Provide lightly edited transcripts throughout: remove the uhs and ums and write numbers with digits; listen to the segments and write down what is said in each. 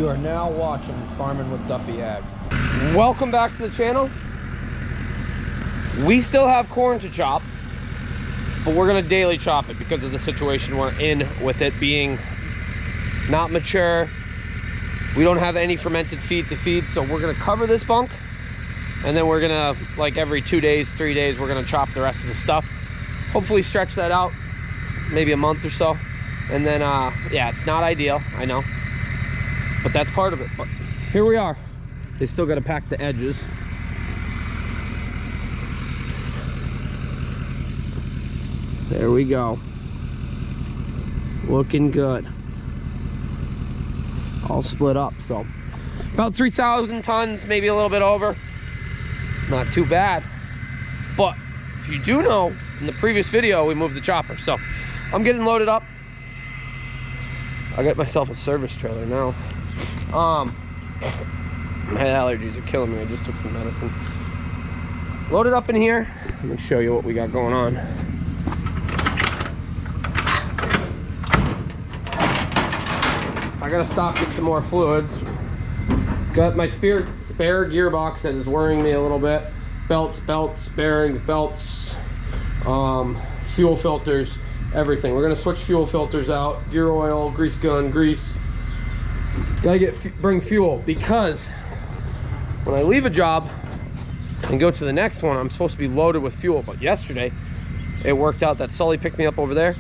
You are now watching Farming with Duffy Ag. Welcome back to the channel. We still have corn to chop, but we're gonna daily chop it because of the situation we're in with it being not mature. We don't have any fermented feed to feed, so we're gonna cover this bunk, and then we're gonna, like every 2 days, 3 days, we're gonna chop the rest of the stuff. Hopefully stretch that out, maybe a month or so. And then, yeah, it's not ideal, I know, but that's part of it. But here we are. They still gotta pack the edges. There we go. Looking good. All split up, so about 3,000 tons, maybe a little bit over. Not too bad. But if you do know, in the previous video we moved the chopper, so I'm getting loaded up. I got myself a service trailer now. My allergies are killing me. I just took some medicine. Loaded up in here. Let me show you what we got going on. I gotta stop, get some more fluids. Got my spare gearbox that is worrying me a little bit. Belts, bearings, belts, fuel filters, everything. We're gonna switch fuel filters out, gear oil, grease gun, grease. Gotta bring fuel, because when I leave a job and go to the next one, I'm supposed to be loaded with fuel. But yesterday, it worked out that Sully picked me up over there.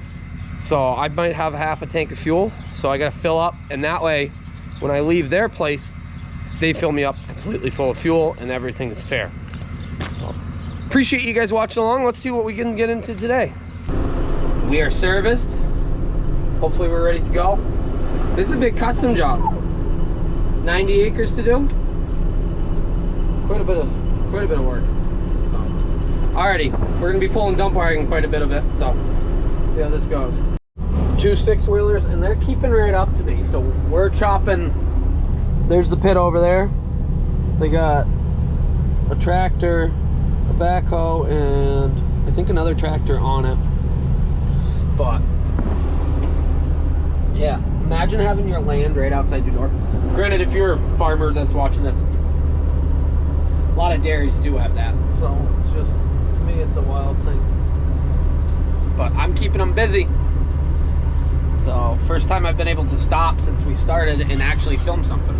So I might have half a tank of fuel, so I gotta fill up, and that way, when I leave their place, they fill me up completely full of fuel and everything is fair. Well, appreciate you guys watching along. Let's see what we can get into today. We are serviced. Hopefully we're ready to go. This is a big custom job. 90 acres to do. Quite a bit of work. So, alrighty, we're gonna be pulling dump wiring quite a bit of it, so see how this goes. 2 6-wheelers, and they're keeping right up to me. So we're chopping. There's the pit over there. They got a tractor, a backhoe, and I think another tractor on it. But yeah, imagine having your land right outside your door. Granted, if you're a farmer that's watching this, a lot of dairies do have that. So it's just, to me, it's a wild thing. But I'm keeping them busy. So first time I've been able to stop since we started and actually film something.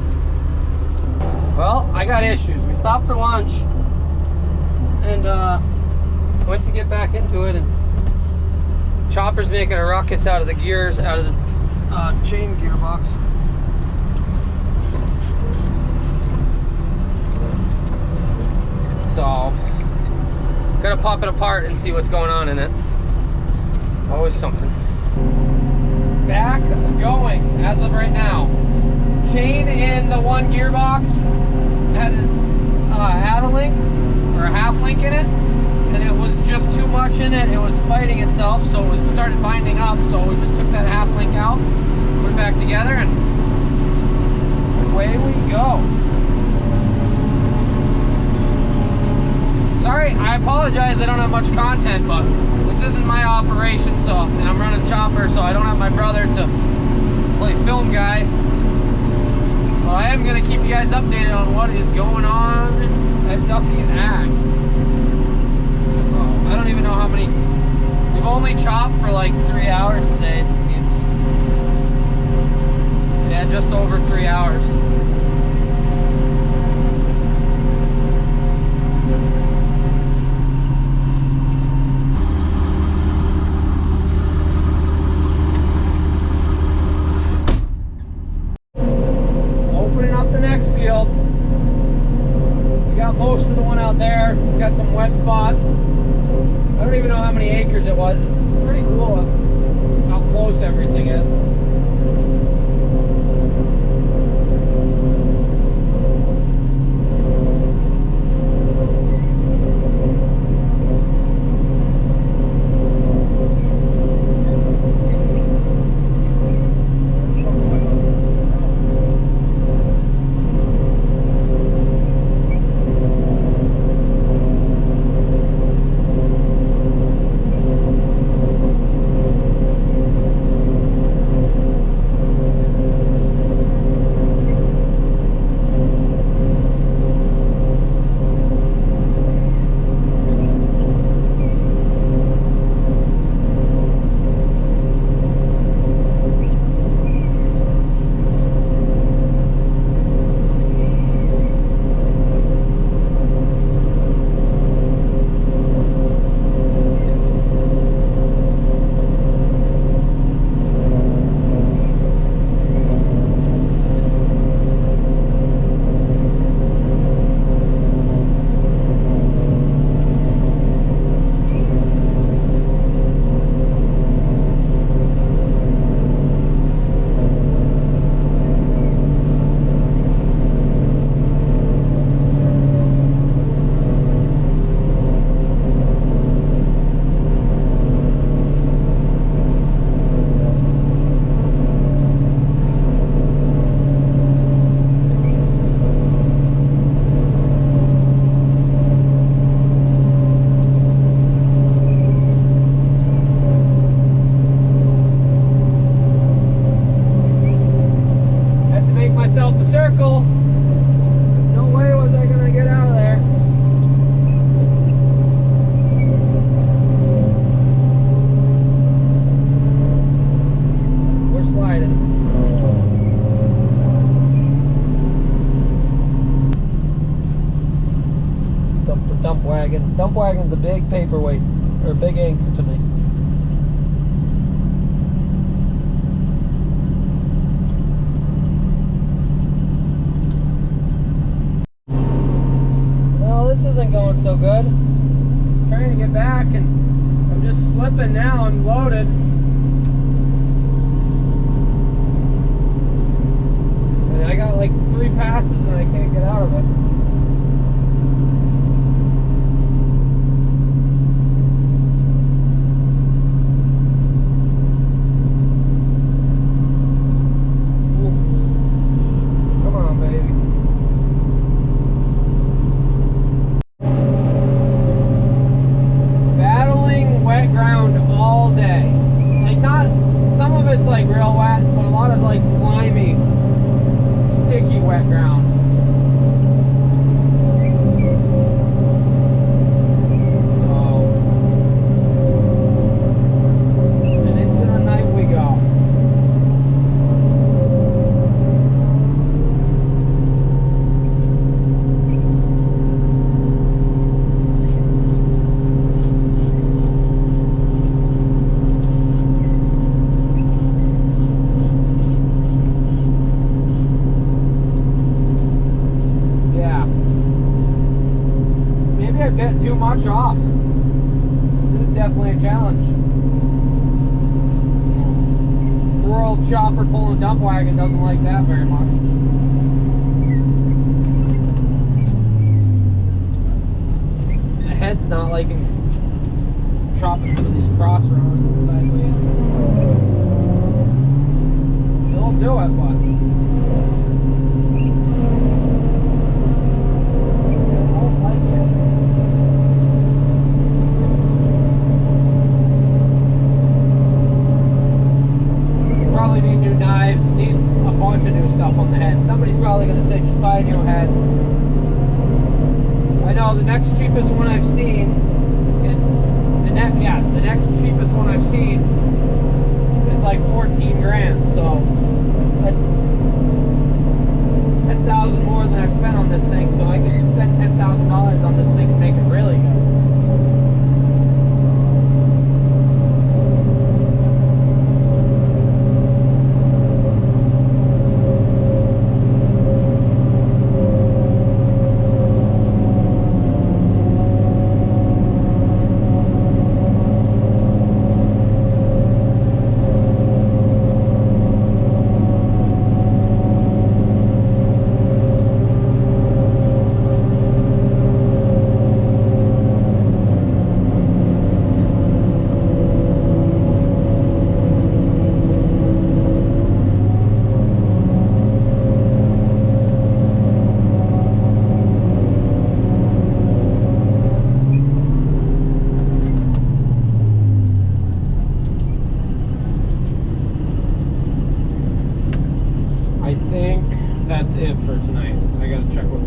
Well, I got issues. We stopped for lunch and went to get back into it, and chopper's making a ruckus out of the gears, out of the chain gearbox. So gotta pop it apart and see what's going on in it. Always something. Back going as of right now. Chain in the one gearbox had a link or a half link in it, and it was just too much in it. It was fighting itself, so it started binding up. So we just took that half link out, put it back together, and away we go. Sorry, I apologize. I don't have much content, but this isn't my operation, so, and I'm running chopper, so I don't have my brother to play film guy. Well, I am going to keep you guys updated on what is going on at Duffy Ag. Oh, I don't even know how many. We've only chopped for like 3 hours today, it seems. Yeah, just over 3 hours. Most of the one out there, it's got some wet spots. I don't even know how many acres it was. It's pretty cool how close everything is. Dump wagon's a big paperweight, or a big anchor to me. Well, this isn't going so good. I'm trying to get back and I'm just slipping now. I'm loaded. And I got like 3 passes and I can't get out of it. Like real wet, but a lot of like slimy, sticky wet ground. So, and into the night we go. I bit too much off. This is definitely a challenge. Poor old chopper pulling a dump wagon doesn't like that very much. The head's not liking chopping some of these cross runs and sideways. It'll do it, but need a bunch of new stuff on the head. Somebody's probably going to say just buy a new head. I know the next cheapest one I've seen, the next cheapest one I've seen is like 14 grand. So that's 10,000 more than I've spent on this thing. So I could spend $10,000 on this thing and make it really good. I think that's it for tonight. I gotta check what.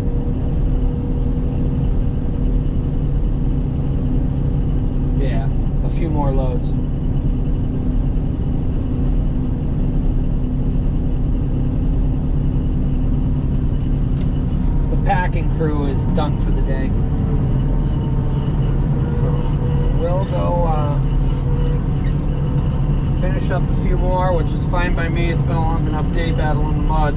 Yeah, a few more loads. The packing crew is done for the day. So we'll go finish up a few more, which is fine by me. It's been a long enough day battling the mud.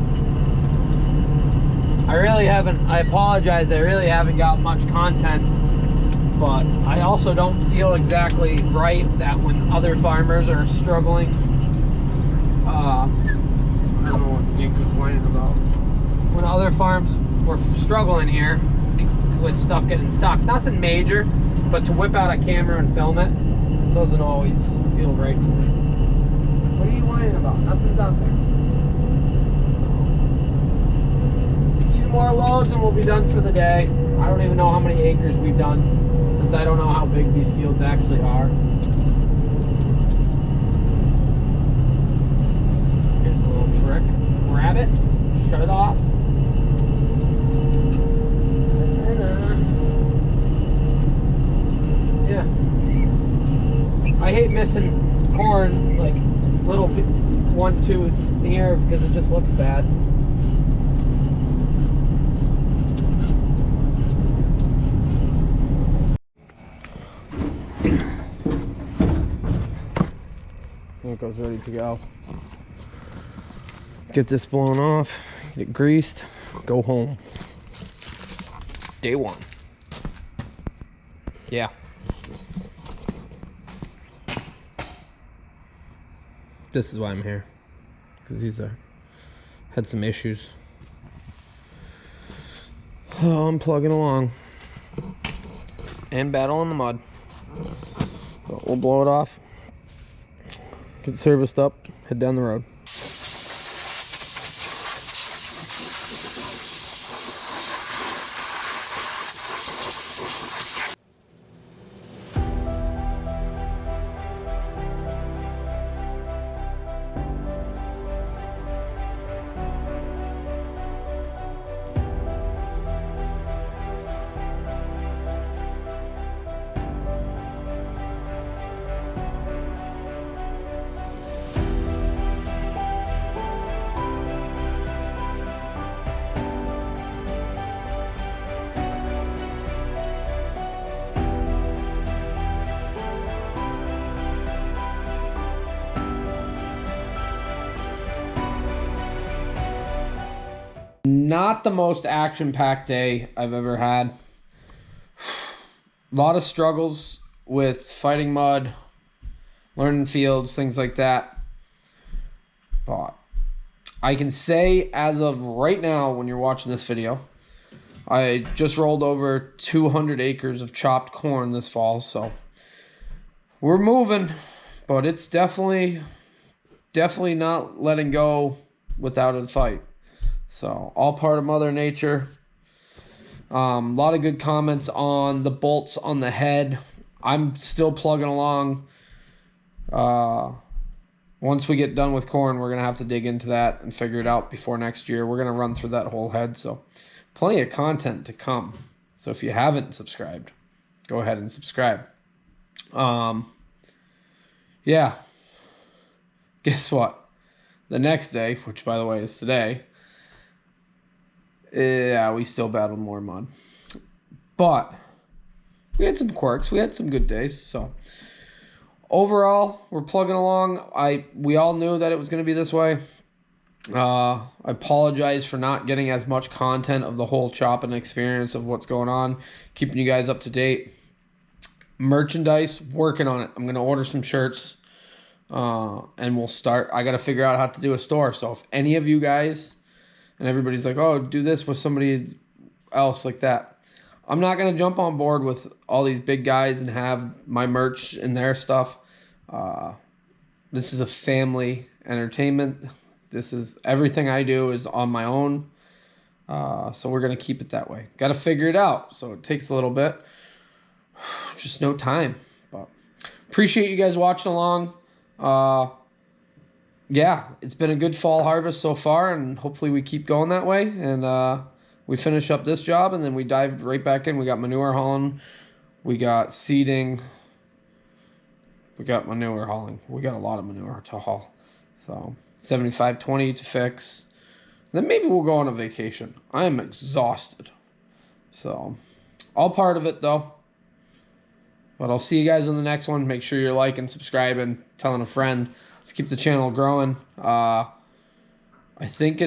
I apologize, I really haven't got much content, but I also don't feel exactly right that when other farmers are struggling, I don't know what Nick was whining about. When other farms were struggling here with stuff getting stuck, nothing major, but to whip out a camera and film it doesn't always feel right to me. What are you whining about? Nothing's out there. So, a few more loads and we'll be done for the day. I don't even know how many acres we've done, since I don't know how big these fields actually are. Here's a little trick. Grab it, shut it off. And then, yeah. I hate missing corn, like little 1-2 here, because it just looks bad. it goes ready to go. Get this blown off, get it greased, go home. Day one. Yeah. This is why I'm here, because he's had some issues. Oh, I'm plugging along and battling the mud. So we'll blow it off, get serviced up, head down the road. Not the most action-packed day I've ever had. A lot of struggles with fighting mud, learning fields, things like that. But I can say as of right now, when you're watching this video, I just rolled over 200 acres of chopped corn this fall, so we're moving, but it's definitely not letting go without a fight. So all part of Mother Nature. A lot of good comments on the bolts on the head. I'm still plugging along. Once we get done with corn, we're going to have to dig into that and figure it out before next year. We're going to run through that whole head. So plenty of content to come. So if you haven't subscribed, go ahead and subscribe. Yeah. Guess what? The next day, which by the way is today, yeah, we still battled more mud. But we had some quirks. We had some good days. So overall, we're plugging along. We all knew that it was going to be this way. I apologize for not getting as much content of the whole chopping experience of what's going on. Keeping you guys up to date. Merchandise, working on it. I'm going to order some shirts. And we'll start. I got to figure out how to do a store. So if any of you guys... and everybody's like, oh, do this with somebody else like that. I'm not going to jump on board with all these big guys and have my merch and their stuff. This is a family entertainment. This is everything I do is on my own. So we're going to keep it that way. Got to figure it out. So it takes a little bit. Just no time. But appreciate you guys watching along. Yeah, it's been a good fall harvest so far, and hopefully we keep going that way. And we finish up this job, and then we dived right back in. We got manure hauling. We got seeding. We got manure hauling. We got a lot of manure to haul. So 75-20 to fix. Then maybe we'll go on a vacation. I am exhausted. So all part of it, though. But I'll see you guys in the next one. Make sure you're liking, subscribing, telling a friend. Let's keep the channel growing. I think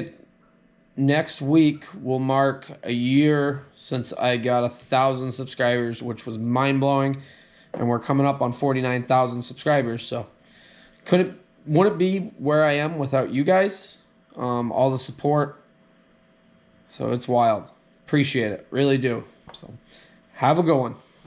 next week will mark a year since I got 1,000 subscribers, which was mind-blowing. And we're coming up on 49,000 subscribers. So wouldn't be where I am without you guys. All the support. So it's wild. Appreciate it. Really do. So have a good one.